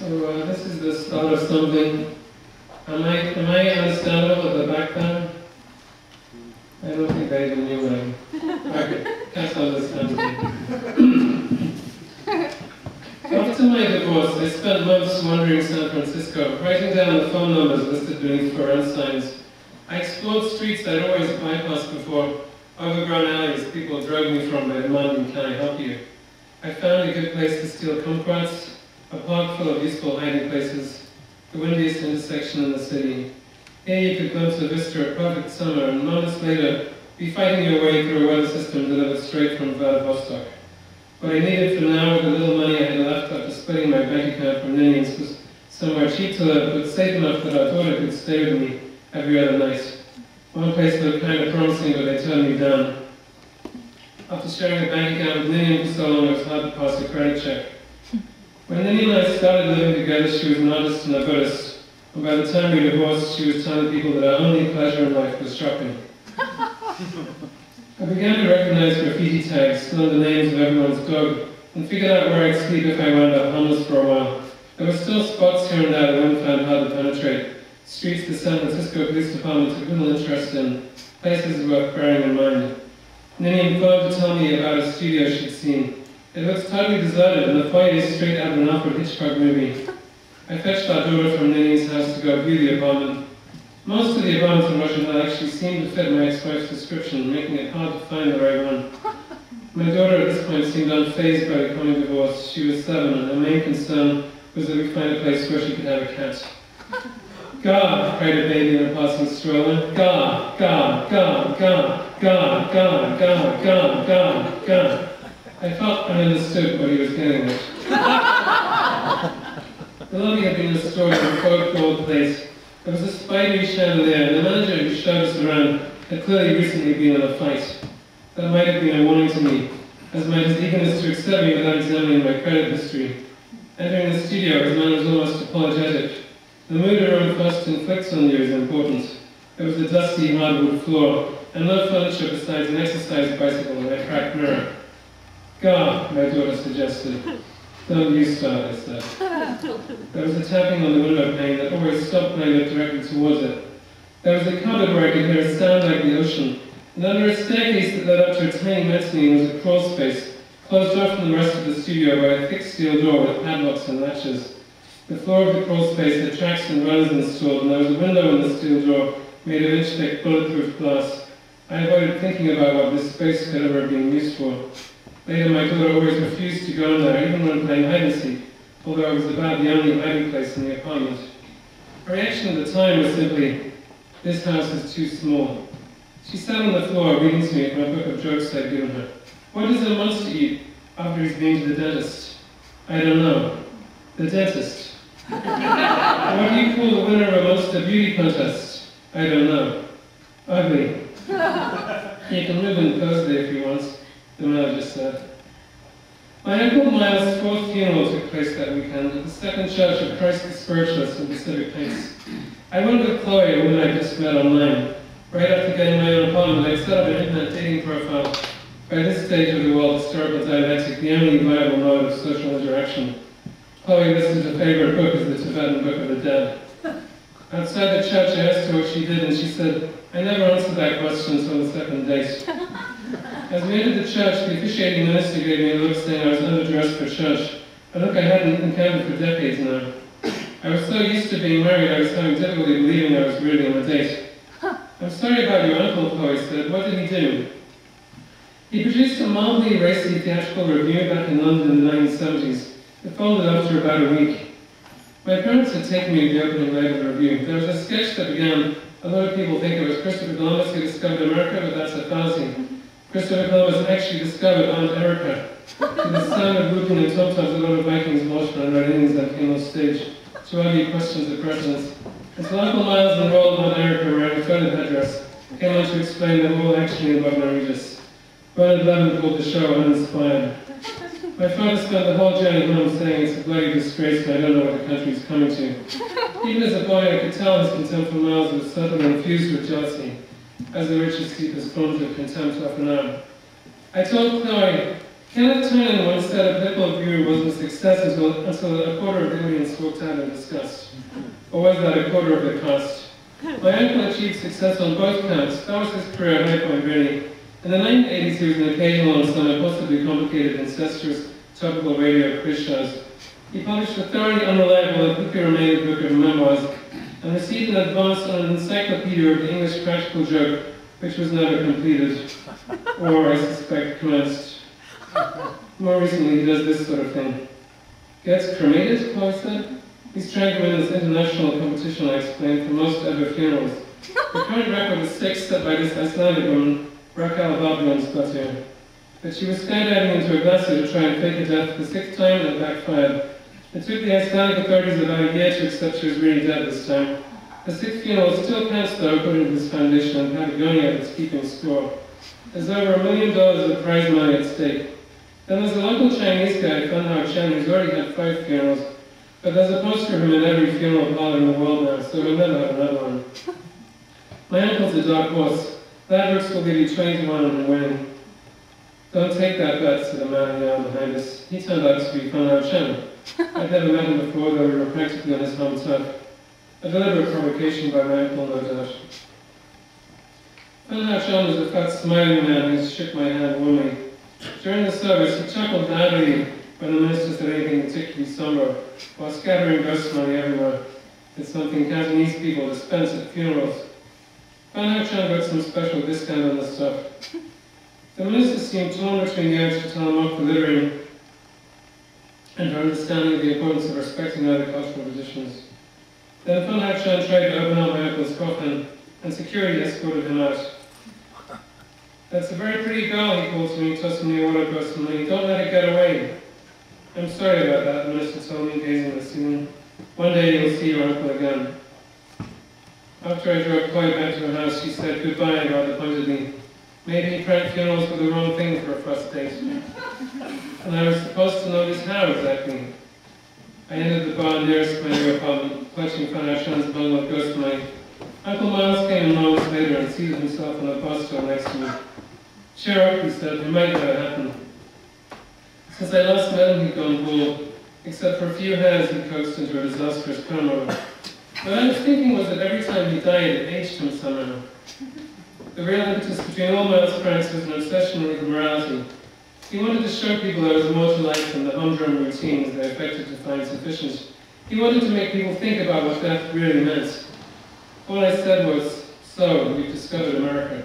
So this is the start of something. Am I understandable at the back then? I don't think I even knew what I can't understand it. After my divorce, I spent months wandering San Francisco, writing down the phone numbers listed beneath for rent signs. I explored streets I'd always bypassed before, overgrown alleys people drove me from by demanding, "Can I help you?" I found a good place to steal kumquats, a park full of useful hiding places, the windiest intersection in the city. Here you could glimpse a vista of perfect summer, and moments later, be fighting your way through a weather system delivered straight from Vladivostok. What I needed for now, with the little money I had left after splitting my bank account from Ninian's, was somewhere cheap to live, but safe enough that our daughter could stay with me every other night. One place looked kind of promising, but they turned me down. After sharing a bank account with Ninian for so long, it was hard to pass a credit check. When Ninian and I started living together, she was an artist and a Buddhist, and by the time we divorced, she was telling people that our only pleasure in life was shopping. I began to recognize graffiti tags, learn the names of everyone's dog, and figured out where I'd sleep if I wound up homeless for a while. There were still spots here and there that women found hard to penetrate, streets the San Francisco Police Department took little interest in, places worth bearing in mind. Ninian phoned to tell me about a studio she'd seen. It looks totally deserted, and the foyer is straight out of an Alford Hitchcock movie. I fetched our daughter from Ninian's house to go view the apartment. Most of the apartments in Russian Hill actually seemed to fit my ex-wife's description, making it hard to find the right one. My daughter at this point seemed unfazed by the coming divorce. She was 7, and her main concern was that we find a place where she could have a cat. "Gah!" cried a baby in a passing stroller. "Gah! Gah! Gah! Gah! Gah! Gah! Gah! Gah! Gah! Gah!" I felt I understood what he was getting at. The lobby had been restored to a quote gold plate. There was a spidery chandelier, and the manager who showed us around had clearly recently been in a fight. That might have been a warning to me, as might his eagerness to accept me without examining my credit history. Entering the studio, his manner was almost apologetic. The mood a room first inflicts on you is important. There was a dusty hardwood floor, and no furniture besides an exercise bicycle and a cracked mirror. "Gah," my daughter suggested. "Don't you start," I said. There was a tapping on the window pane that always stopped when I looked directly towards it. There was a cupboard where I could hear a sound like the ocean, and under a staircase that led up to a tiny mezzanine was a crawl space, closed off from the rest of the studio by a thick steel door with padlocks and latches. The floor of the crawl space had tracks and runners installed, and there was a window in the steel door made of inch-thick bulletproof glass. I avoided thinking about what this space could ever have been used for. Later, my daughter always refused to go in there, even when playing hide-and-seek, although it was about the only hiding place in the apartment. Her reaction at the time was simply, "This house is too small." She sat on the floor reading to me from a book of jokes I'd given her. "What does a monster eat after he's been to the dentist?" "I don't know." "The dentist." "What do you call the winner of a monster beauty contest?" "I don't know." "Ugly." "You can live in Thursday if you want," the manager said. My Uncle Miles' 4th funeral took place that weekend at the Second Church of Christ the Spiritualist in Pacific Heights. I went with Chloe, a woman I just met online. Right after getting my own apartment, I set up an internet dating profile. By this stage of the world, historical dialectic, the only viable mode of social interaction. Chloe listed her favorite book as the Tibetan Book of the Dead. Outside the church, I asked her what she did, and she said, "I never answered that question until the second date." As we entered the church, the officiating minister gave me a look saying I was underdressed for church, a look I hadn't encountered for decades now. I was so used to being married, I was having difficulty believing I was really on a date. "I'm sorry about your uncle," Chloe said. "What did he do?" "He produced a mildly racy theatrical review back in London in the 1970s. It folded after about a week. My parents had taken me to the opening night of the review. There was a sketch that began, "A lot of people think it was Christopher Columbus who discovered America, but that's a fallacy. Christopher Columbus actually discovered Aunt Erica." To the sound of whooping and tom-toms, a lot of Vikings, Welshmen, and Red Indians that came on stage to argue questions of presidents. Until Uncle Miles enrolled Aunt Erica wearing a feathered headdress, came on to explain that all actually involved Regis. Bernard Levin called the show uninspired. My father spent the whole journey home saying it's a bloody disgrace and I don't know what the country's coming to. Even as a boy, I could tell his contempt for Miles was certainly infused with jealousy, as the richest keep his forms of contempt often are. I told Chloe, Kenneth Tanya once said a political view wasn't a success until a quarter of the audience walked out in disgust. Or was that a quarter of the cost? My uncle achieved success on both counts. That was his career high point, really. In the 1980s, he was an occasional on some impossibly complicated, incestuous, topical radio quiz shows. He published a thoroughly unreliable and quickly remaining book of memoirs, and received an advance on an encyclopedia of the English practical joke, which was never completed, or, I suspect, commenced. More recently, he does this sort of thing. Gets cremated, Chloe said. He's trying to win this international competition, I explained, for most ever funerals. The current record is 6, set by this Icelandic woman, Raquel Valbjörnsdóttir. But she was skydiving into a glacier to try and fake a death for the 6th time, and it backfired. It took the Icelandic authorities about a year to accept she was really dead this time. The 6th funeral still counts, though, according to this foundation, and Patagonia is keeping score. There's over $1 million of prize money at stake. Then there's a local Chinese guy, Fan Chen, who's already had 5 funerals, but there's a poster of him in every funeral parlor in the world now, so we'll never have another one. My uncle's a dark horse. That looks will give you 20 to 1 and winning. Don't take that bet, said the man in the arm behind us. He turned out to be Fan Chen. I'd never met him before, though we were practically on his home turf. A deliberate provocation by my uncle, no doubt. Fan Chen was a fat, smiling man who shook my hand warmly. During the service, he chuckled loudly when the minister said anything particularly somber, while scattering ghost money everywhere. It's something Cantonese people dispense at funerals. Fan Chen got some special discount on this stuff. The minister seemed torn between the urge to tell him off for littering and her understanding of the importance of respecting other cultural traditions. Then Fan Chen tried to open up my uncle's coffin, and security escorted him out. That's a very pretty girl, he called to me, tossing me a water personally. Don't let it get away. I'm sorry about that, the minister told me, gazing at the ceiling. One day you'll see your uncle again. After I drove Chloe back to her house, she said goodbye rather pointedly. Maybe private funerals were the wrong thing for a first date. And I was supposed to notice how exactly. I entered the bar nearest my new apartment, clutching Fan Chen's bundle of ghost money. Uncle Miles came in moments later and seated himself on a bus stool next to me. Cheer up, he said, it might never happen. Since I last met him, he'd gone bald, except for a few hairs he coaxed into a disastrous perm over. What I was thinking was that every time he died, it aged him somehow. The real impetus between all Miles' pranks was an obsession with morality. He wanted to show people there was more to life than the humdrum routines they affected to find sufficient. He wanted to make people think about what death really meant. All I said was, so, we've discovered America.